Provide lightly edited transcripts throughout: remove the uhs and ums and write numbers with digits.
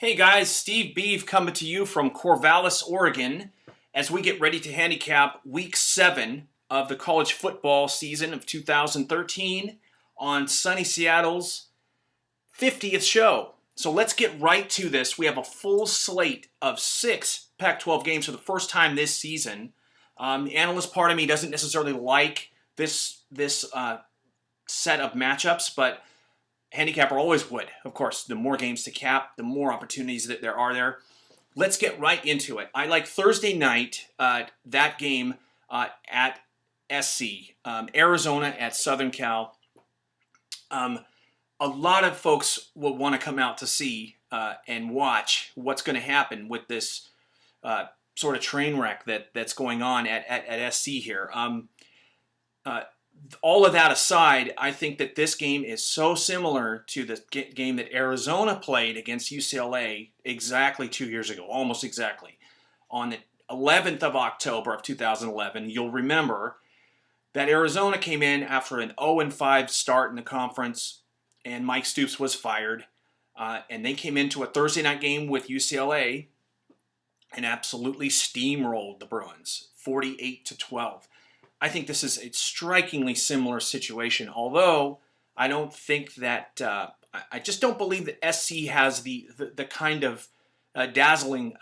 Hey guys, Steve Beeve coming to you from Corvallis, Oregon, as we get ready to handicap Week 7 of the college football season of 2013 on sunny Seattle's 50th show. So let's get right to this. We have a full slate of 6 Pac-12 games for the first time this season. The analyst part of me doesn't necessarily like this set of matchups, but handicapper always would. Of course, the more games to cap, the more opportunities that there are there. Let's get right into it. I like Thursday night, that game at SC, Arizona at Southern Cal. A lot of folks will want to come out to see and watch what's going to happen with this sort of train wreck that's going on at SC here. All of that aside, I think that this game is so similar to the game that Arizona played against UCLA exactly 2 years ago, almost exactly. On the 11th of October of 2011, you'll remember that Arizona came in after an 0-5 start in the conference, and Mike Stoops was fired. And they came into a Thursday night game with UCLA and absolutely steamrolled the Bruins, 48-12. I think this is a strikingly similar situation, although I don't think that I just don't believe that SC has the kind of dazzling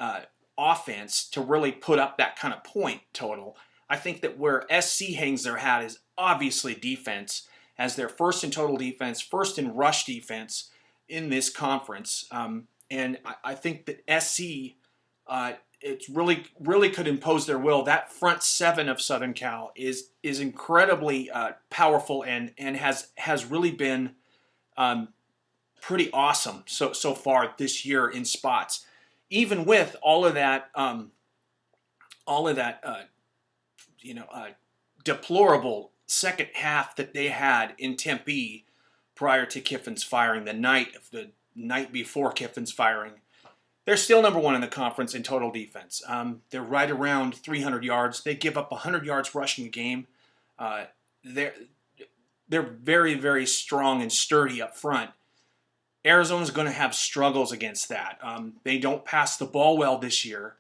offense to really put up that kind of point total. I think that where SC hangs their hat is obviously defense, as their first in total defense, first in rush defense in this conference, and I think that SC it's really could impose their will. That front seven of Southern Cal is incredibly powerful and has really been pretty awesome so far this year in spots. Even with all of that deplorable second half that they had in Tempe prior to Kiffin's firing, the night before Kiffin's firing. They're still number one in the conference in total defense. They're right around 300 yards. They give up 100 yards rushing a game. They're very, very strong and sturdy up front. Arizona's going to have struggles against that. They don't pass the ball well this year.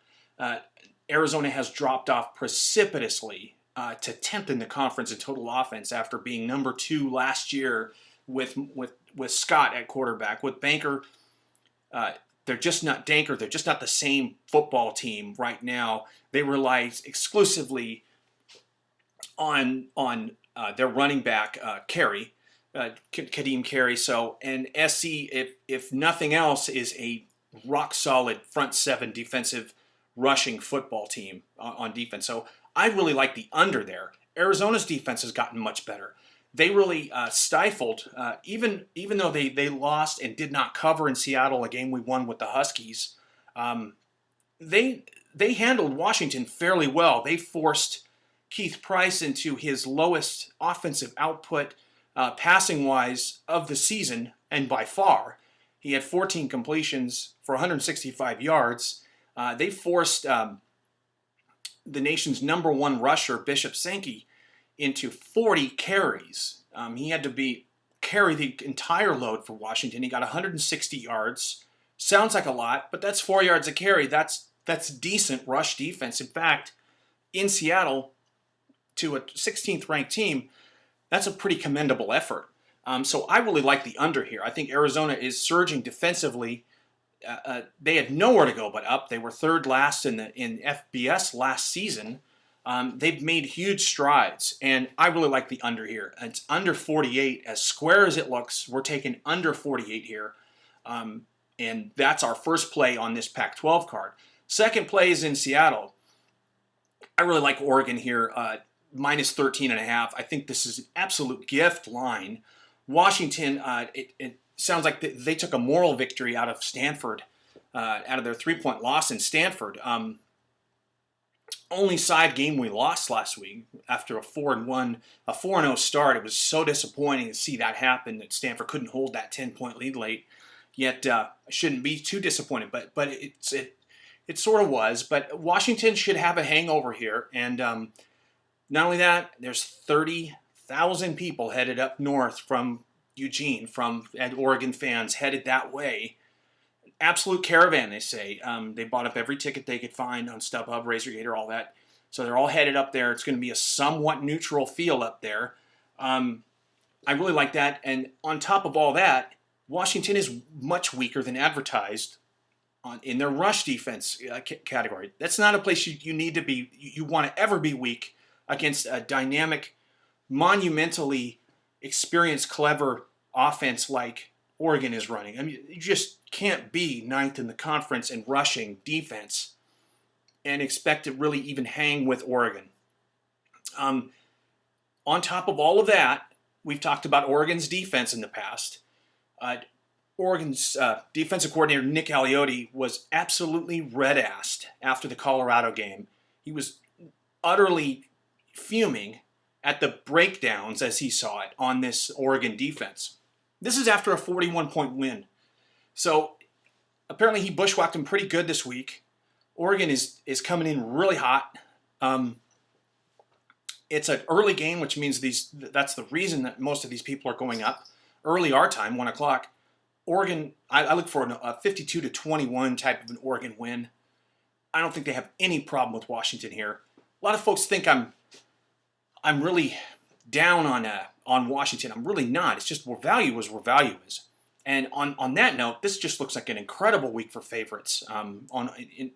Arizona has dropped off precipitously to 10th in the conference in total offense after being number 2 last year with Scott at quarterback. With Banker, they're just not the same football team right now. They rely exclusively on their running back Carey, Kadeem Carey. So, and SC, if nothing else, is a rock solid front seven defensive rushing football team on defense. So I really like the under there. Arizona's defense has gotten much better. They really stifled, even though they lost and did not cover in Seattle, a game we won with the Huskies. They handled Washington fairly well. They forced Keith Price into his lowest offensive output passing-wise of the season, and by far. He had 14 completions for 165 yards. They forced the nation's number 1 rusher, Bishop Sankey, into 40 carries. He had to carry the entire load for Washington. He got 160 yards. Sounds like a lot, but that's 4 yards a carry. That's decent rush defense. In fact, in Seattle, to a 16th ranked team, that's a pretty commendable effort. So I really like the under here. I think Arizona is surging defensively. They had nowhere to go but up. They were third last in FBS last season. They've made huge strides, and I really like the under here. It's under 48, as square as it looks. We're taking under 48 here, and that's our first play on this Pac-12 card. Second play is in Seattle. I really like Oregon here, minus 13.5. I think this is an absolute gift line. Washington, it sounds like they took a moral victory out of Stanford, out of their 3-point loss in Stanford. Only side game we lost last week after a 4-0 start. It was so disappointing to see that happen, that Stanford couldn't hold that 10-point lead late. Yet I shouldn't be too disappointed, but it sort of was. But Washington should have a hangover here, and not only that, there's 30,000 people headed up north from Eugene, and Oregon fans headed that way. absolute caravan, they say. They bought up every ticket they could find on StubHub, Razorgator, all that. So they're all headed up there. It's going to be a somewhat neutral feel up there. I really like that. And on top of all that, Washington is much weaker than advertised in their rush defense category. That's not a place you need to be. You want to ever be weak against a dynamic, monumentally experienced, clever offense like Oregon is running. I mean, you just can't be ninth in the conference in rushing defense and expect to really even hang with Oregon. On top of all of that, we've talked about Oregon's defense in the past. Oregon's defensive coordinator, Nick Aliotti, was absolutely red-assed after the Colorado game. He was utterly fuming at the breakdowns, as he saw it, on this Oregon defense. This is after a 41-point win. So apparently he bushwhacked him pretty good this week. Oregon is coming in really hot. It's an early game, which means that's the reason that most of these people are going up. Early our time, 1 o'clock. Oregon, I look for a 52-21 type of an Oregon win. I don't think they have any problem with Washington here. A lot of folks think I'm really down on Washington. I'm really not. It's just where value is where value is. And on that note, this just looks like an incredible week for favorites. In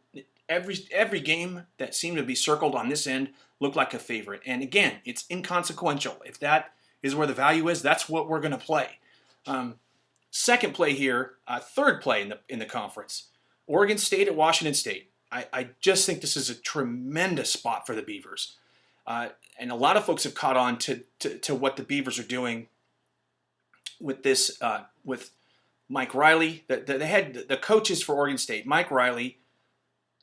every game that seemed to be circled on this end looked like a favorite. And again, it's inconsequential. If that is where the value is, that's what we're going to play. Second play here, third play in the conference, Oregon State at Washington State. I just think this is a tremendous spot for the Beavers. And a lot of folks have caught on to what the Beavers are doing with this, with Mike Riley. The coaches for Oregon State, Mike Riley,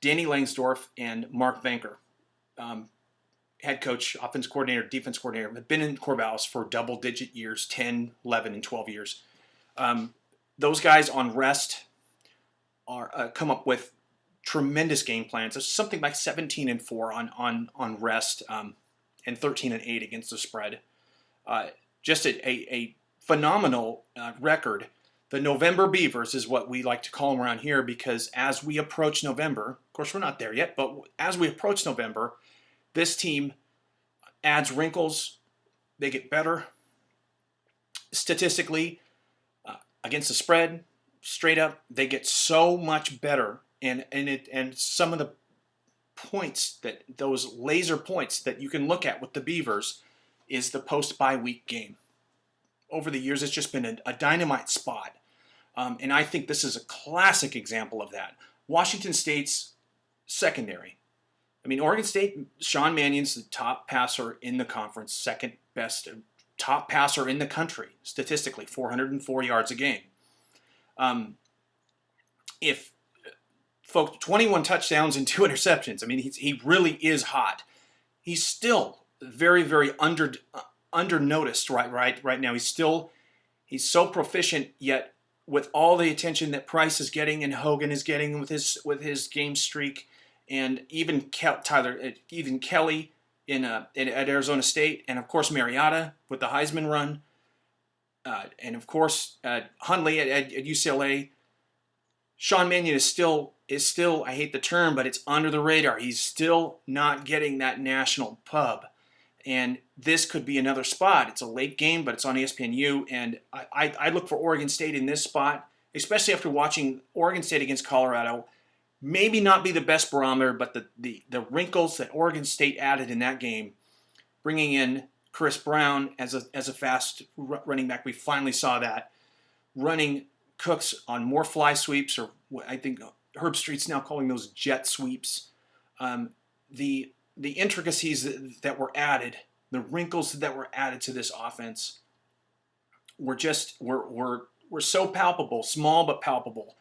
Danny Langsdorf, and Mark Venker, head coach, offense coordinator, defense coordinator, have been in Corvallis for double-digit years, 10, 11, and 12 years. Those guys on rest are come up with tremendous game plans. It's something like 17-4 on rest, and 13-8 against the spread. Just a phenomenal record. The November Beavers is what we like to call them around here, because as we approach November, of course we're not there yet, but as we approach November, this team adds wrinkles. They get better statistically against the spread. Straight up, they get so much better, and some of the points, that those laser points that you can look at with the Beavers, is the post-bye week game. Over the years, it's just been a dynamite spot. And I think this is a classic example of that. Washington State's secondary. I mean, Oregon State, Sean Mannion's the top passer in the conference, second best top passer in the country, statistically, 404 yards a game. If folks, 21 touchdowns and 2 interceptions. I mean, he really is hot. He's still very, very under-noticed right now. He's so proficient, yet with all the attention that Price is getting and Hogan is getting with his game streak, and even Kelly at Arizona State, and of course Mariota with the Heisman run, and of course Hundley at UCLA. Sean Mannion is still, I hate the term, but it's under the radar. He's still not getting that national pub. And this could be another spot. It's a late game, but it's on ESPNU. And I look for Oregon State in this spot, especially after watching Oregon State against Colorado. Maybe not be the best barometer, but the wrinkles that Oregon State added in that game, bringing in Chris Brown as a fast running back. We finally saw that. Running Cooks on more fly sweeps, or I think Herb Street's now calling those jet sweeps. The intricacies that were added, the wrinkles that were added to this offense were so palpable, small but palpable.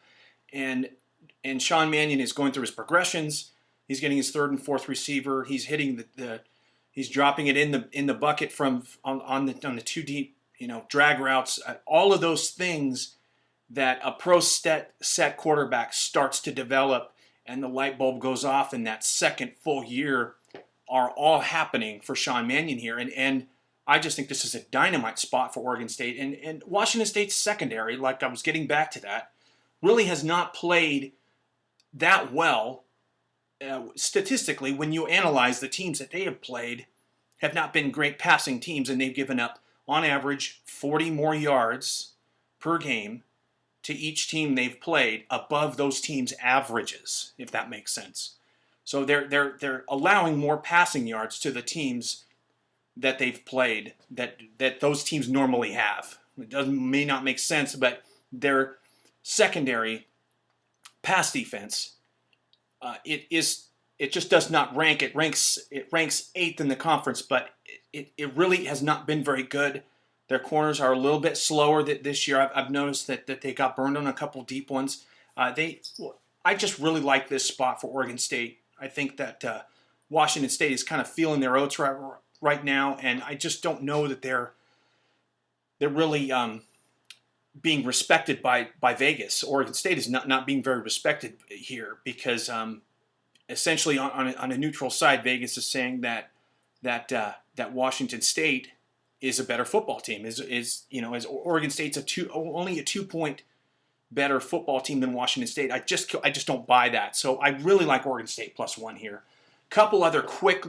And Sean Mannion is going through his progressions. He's getting his third and fourth receiver. He's hitting he's dropping it in the bucket from on the too deep, drag routes. All of those things that a pro set quarterback starts to develop, and the light bulb goes off in that second full year, are all happening for Sean Mannion here. And I just think this is a dynamite spot for Oregon State. And Washington State's secondary, like I was getting back to that, really has not played that well. Statistically, when you analyze the teams that they have played, have not been great passing teams, and they've given up, on average, 40 more yards per game to each team they've played above those teams' averages, if that makes sense. So they're allowing more passing yards to the teams that they've played that those teams normally have. It may not make sense, but their secondary pass defense, it just does not rank. It ranks 8th in the conference, but it really has not been very good. Their corners are a little bit slower this year. I've noticed that they got burned on a couple deep ones. I just really like this spot for Oregon State. I think that Washington State is kind of feeling their oats right now, and I just don't know that they're really being respected by Vegas. Oregon State is not being very respected here because essentially on a neutral side, Vegas is saying that Washington State is a better football team. Is Oregon State's only a 2-point better football team than Washington State. I just don't buy that. So I really like Oregon State +1 here. Couple other quick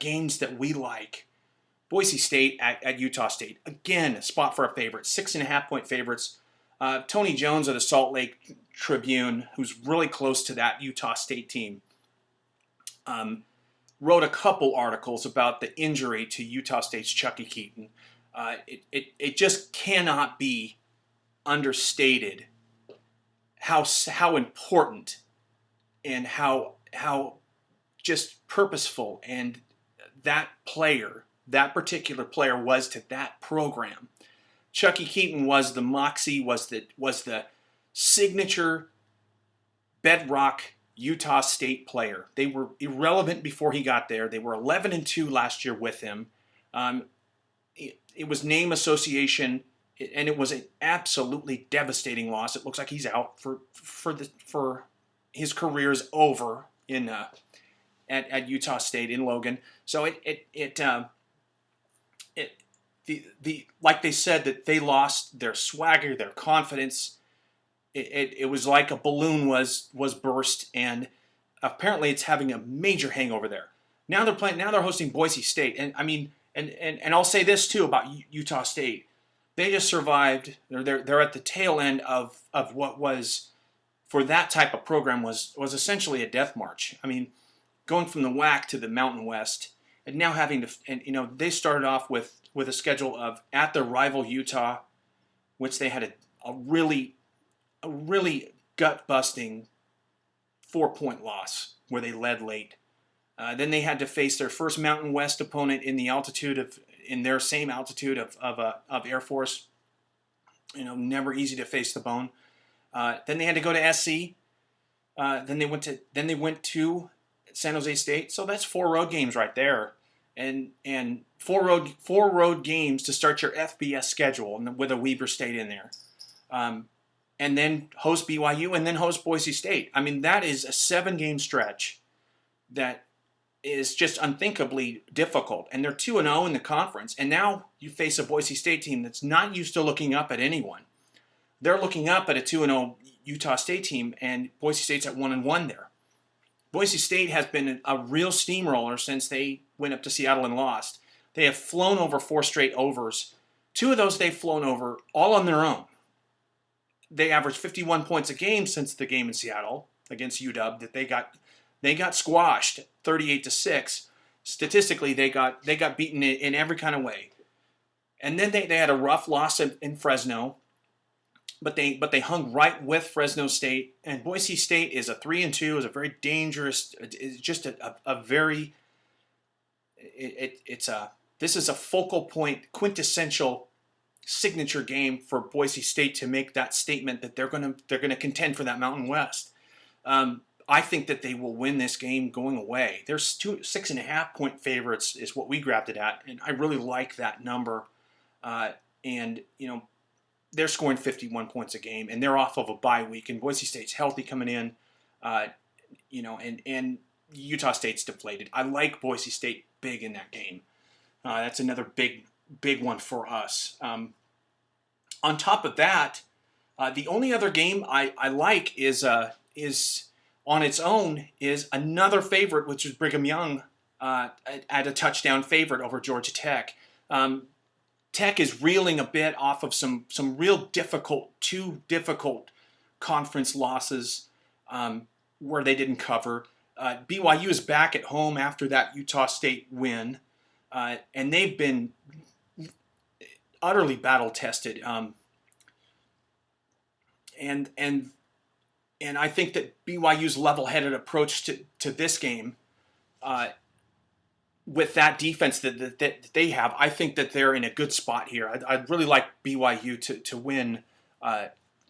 games that we like. Boise State at Utah State. Again, a spot for a favorite. 6.5-point favorites. Tony Jones of the Salt Lake Tribune, who's really close to that Utah State team, wrote a couple articles about the injury to Utah State's Chucky Keeton. It just cannot be understated how important and how just purposeful and that particular player was to that program. Chucky Keeton was the moxie, was the signature bedrock Utah State player. They were irrelevant before he got there. They were 11-2 last year with him. It was name association, and it was an absolutely devastating loss. It looks like he's out for his career's over in at Utah State in Logan. So like they said, that they lost their swagger, their confidence. It was like a balloon was burst, and apparently it's having a major hangover there. Now they're hosting Boise State, and I mean, and I'll say this too about Utah State. They just survived. They're at the tail end of what was, for that type of program, was essentially a death march. I mean, going from the WAC to the Mountain West, and now having to, and they started off with a schedule of at their rival Utah, which they had a really gut-busting 4-point loss where they led late. Then they had to face their first Mountain West opponent in their same altitude of Air Force. Never easy to face the bone. Then they had to go to SC. Then they went to San Jose State. So that's 4 road games right there, and 4 road games to start your FBS schedule, and with a Weber State in there. And then host BYU, and then host Boise State. I mean, that is a 7-game stretch that is just unthinkably difficult. And they're 2-0 in the conference. And now you face a Boise State team that's not used to looking up at anyone. They're looking up at a 2-0 Utah State team, and Boise State's at 1-1 there. Boise State has been a real steamroller since they went up to Seattle and lost. They have flown over 4 straight overs. 2 of those they've flown over all on their own. They averaged 51 points a game since the game in Seattle against UW that they got squashed 38-6. Statistically, they got beaten in every kind of way. And then they had a rough loss in Fresno, but they hung right with Fresno State. And Boise State is a 3-2, is a very dangerous. It's just this is a focal point, quintessential signature game for Boise State to make that statement that they're gonna contend for that Mountain West. I think that they will win this game going away. There's 6.5-point favorites is what we grabbed it at, and I really like that number. And they're scoring 51 points a game, and they're off of a bye week, and Boise State's healthy coming in. And Utah State's deflated. I like Boise State big in that game. That's another big one for us. On top of that, The only other game I like is on its own is another favorite, which is Brigham Young at a touchdown favorite over Georgia Tech. Tech is reeling a bit off of some real two difficult conference losses where they didn't cover. BYU is back at home after that Utah State win, and they've been utterly battle tested. And I think that BYU's level-headed approach to this game, with that defense that they have, I think that they're in a good spot here. I'd really like BYU to win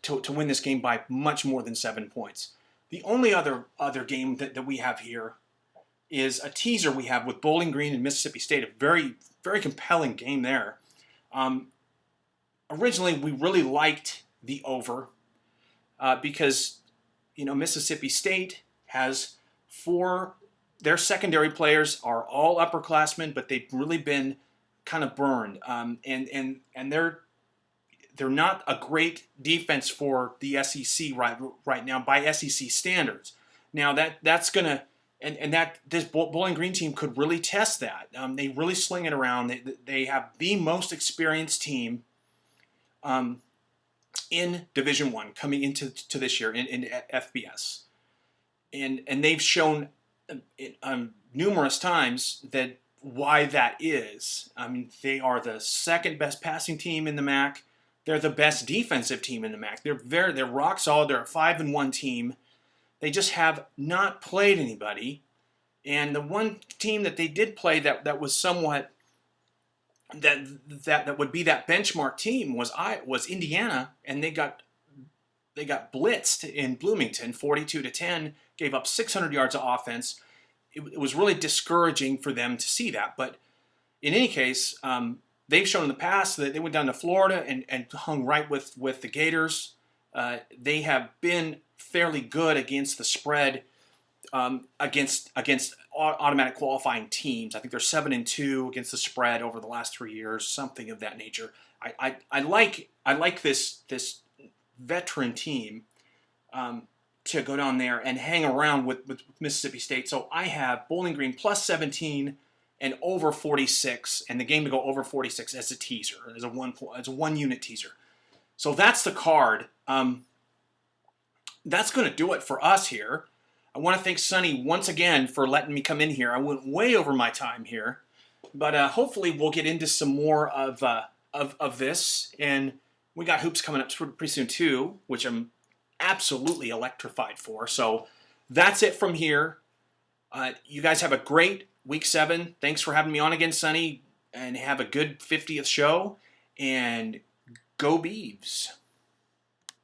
to win this game by much more than 7 points. The only other game that we have here is a teaser we have with Bowling Green and Mississippi State. A very, very compelling game there. Originally, we really liked the over because Mississippi State has their secondary players are all upperclassmen, but they've really been kind of burned, and they're not a great defense for the SEC right now by SEC standards. Now that's gonna that this Bowling Green team could really test that. They really sling it around. They have the most experienced team in Division I coming into this year in FBS, and they've shown numerous times that why that is. I mean, they are the second best passing team in the MAC. They're the best defensive team in the MAC. They're rock solid. They're a 5-1 team. They just have not played anybody. And the one team that they did play that was somewhat that would be that benchmark team was Indiana, and they got blitzed in Bloomington 42-10, gave up 600 yards of offense. It was really discouraging for them to see that. But in any case, they've shown in the past that they went down to Florida and hung right with the Gators. They have been fairly good against the spread, against automatic qualifying teams. I think they're 7-2 against the spread over the last 3 years, something of that nature. I like this veteran team to go down there and hang around with Mississippi State. So I have Bowling Green plus 17 and over 46, and the game to go over 46 as a teaser, as a one-unit teaser. So that's the card. That's going to do it for us here. I want to thank Sonny once again for letting me come in here. I went way over my time here, but hopefully we'll get into some more of this, and we got hoops coming up pretty soon too, which I'm absolutely electrified for. So that's it from here. You guys have a great Week 7. Thanks for having me on again, Sonny, and have a good 50th show, and go Beavs.